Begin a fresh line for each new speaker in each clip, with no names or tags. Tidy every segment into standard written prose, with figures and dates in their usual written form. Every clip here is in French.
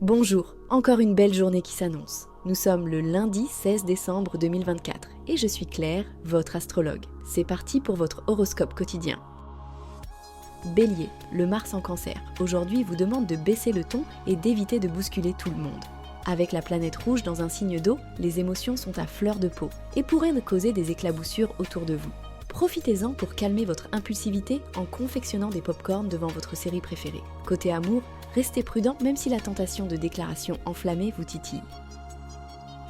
Bonjour, encore une belle journée qui s'annonce. Nous sommes le lundi 16 décembre 2024 et je suis Claire, votre astrologue. C'est parti pour votre horoscope quotidien. Bélier, le Mars en Cancer, aujourd'hui vous demande de baisser le ton et d'éviter de bousculer tout le monde. Avec la planète rouge dans un signe d'eau, les émotions sont à fleur de peau et pourraient causer des éclaboussures autour de vous. Profitez-en pour calmer votre impulsivité en confectionnant des pop-corns devant votre série préférée. Côté amour, restez prudent même si la tentation de déclaration enflammée vous titille.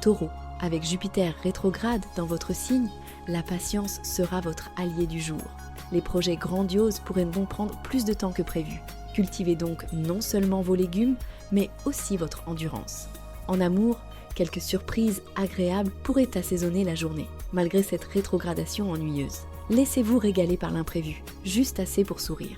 Taureau, avec Jupiter rétrograde dans votre signe, la patience sera votre allié du jour. Les projets grandioses pourraient donc prendre plus de temps que prévu. Cultivez donc non seulement vos légumes, mais aussi votre endurance. En amour, quelques surprises agréables pourraient assaisonner la journée, malgré cette rétrogradation ennuyeuse. Laissez-vous régaler par l'imprévu, juste assez pour sourire.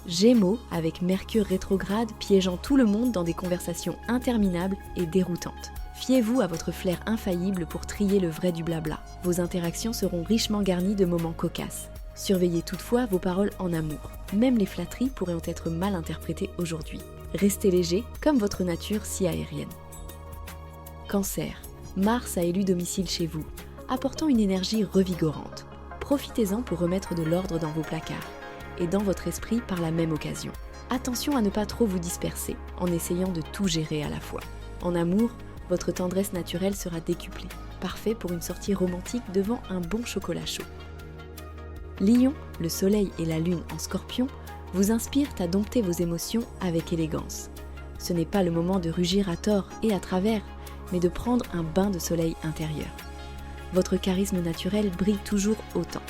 Gémeaux, avec Mercure rétrograde piégeant tout le monde dans des conversations interminables et déroutantes. Fiez-vous à votre flair infaillible pour trier le vrai du blabla. Vos interactions seront richement garnies de moments cocasses. Surveillez toutefois vos paroles en amour. Même les flatteries pourraient en être mal interprétées aujourd'hui. Restez léger, comme votre nature si aérienne. Cancer, Mars a élu domicile chez vous, apportant une énergie revigorante. Profitez-en pour remettre de l'ordre dans vos placards et dans votre esprit par la même occasion. Attention à ne pas trop vous disperser en essayant de tout gérer à la fois. En amour, votre tendresse naturelle sera décuplée, parfait pour une sortie romantique devant un bon chocolat chaud. Lion, le soleil et la lune en Scorpion vous inspirent à dompter vos émotions avec élégance. Ce n'est pas le moment de rugir à tort et à travers, mais de prendre un bain de soleil intérieur. Votre charisme naturel brille toujours autant.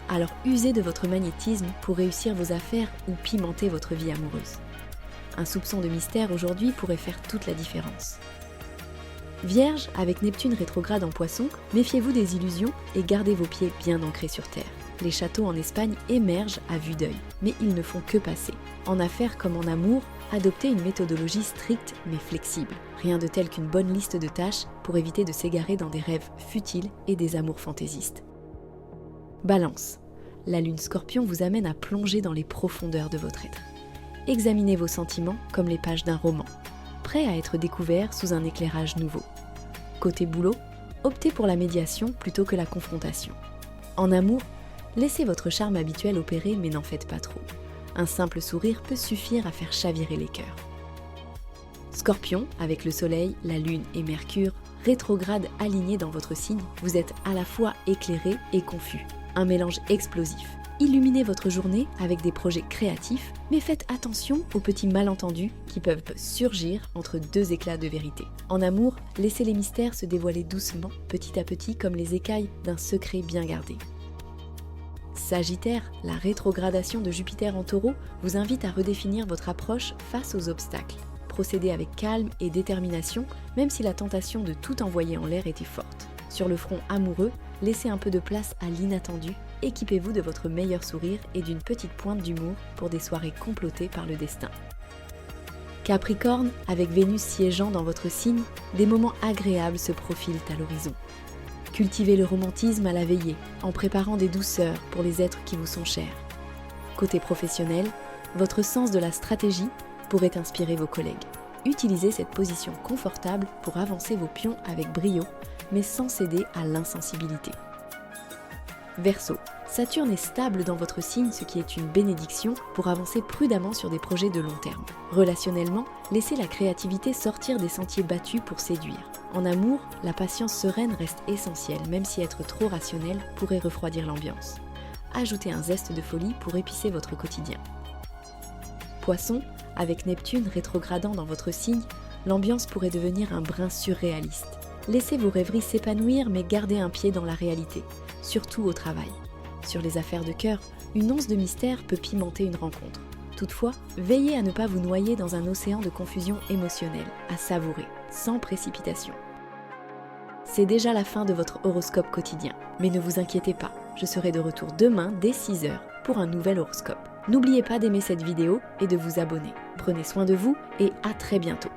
Alors usez de votre magnétisme pour réussir vos affaires ou pimenter votre vie amoureuse. Un soupçon de mystère aujourd'hui pourrait faire toute la différence. Vierge, avec Neptune rétrograde en Poisson, méfiez-vous des illusions et gardez vos pieds bien ancrés sur terre. Les châteaux en Espagne émergent à vue d'œil, mais ils ne font que passer. En affaires comme en amour, adoptez une méthodologie stricte mais flexible. Rien de tel qu'une bonne liste de tâches pour éviter de s'égarer dans des rêves futiles et des amours fantaisistes. Balance, la lune Scorpion vous amène à plonger dans les profondeurs de votre être. Examinez vos sentiments comme les pages d'un roman, prêts à être découverts sous un éclairage nouveau. Côté boulot, optez pour la médiation plutôt que la confrontation. En amour, laissez votre charme habituel opérer mais n'en faites pas trop. Un simple sourire peut suffire à faire chavirer les cœurs. Scorpion, avec le soleil, la lune et Mercure, rétrograde alignés dans votre signe, vous êtes à la fois éclairé et confus. Un mélange explosif. Illuminez votre journée avec des projets créatifs, mais faites attention aux petits malentendus qui peuvent surgir entre deux éclats de vérité. En amour, laissez les mystères se dévoiler doucement, petit à petit, comme les écailles d'un secret bien gardé. Sagittaire, la rétrogradation de Jupiter en Taureau vous invite à redéfinir votre approche face aux obstacles. Procédez avec calme et détermination, même si la tentation de tout envoyer en l'air était forte. Sur le front amoureux, laissez un peu de place à l'inattendu, équipez-vous de votre meilleur sourire et d'une petite pointe d'humour pour des soirées complotées par le destin. Capricorne, avec Vénus siégeant dans votre signe, des moments agréables se profilent à l'horizon. Cultivez le romantisme à la veillée, en préparant des douceurs pour les êtres qui vous sont chers. Côté professionnel, votre sens de la stratégie pourrait inspirer vos collègues. Utilisez cette position confortable pour avancer vos pions avec brio, mais sans céder à l'insensibilité. Verseau, Saturne est stable dans votre signe, ce qui est une bénédiction pour avancer prudemment sur des projets de long terme. Relationnellement, laissez la créativité sortir des sentiers battus pour séduire. En amour, la patience sereine reste essentielle, même si être trop rationnel pourrait refroidir l'ambiance. Ajoutez un zeste de folie pour épicer votre quotidien. Poisson, avec Neptune rétrogradant dans votre signe, l'ambiance pourrait devenir un brin surréaliste. Laissez vos rêveries s'épanouir, mais gardez un pied dans la réalité, surtout au travail. Sur les affaires de cœur, une once de mystère peut pimenter une rencontre. Toutefois, veillez à ne pas vous noyer dans un océan de confusion émotionnelle, à savourer, sans précipitation. C'est déjà la fin de votre horoscope quotidien, mais ne vous inquiétez pas, je serai de retour demain dès 6h pour un nouvel horoscope. N'oubliez pas d'aimer cette vidéo et de vous abonner. Prenez soin de vous et à très bientôt.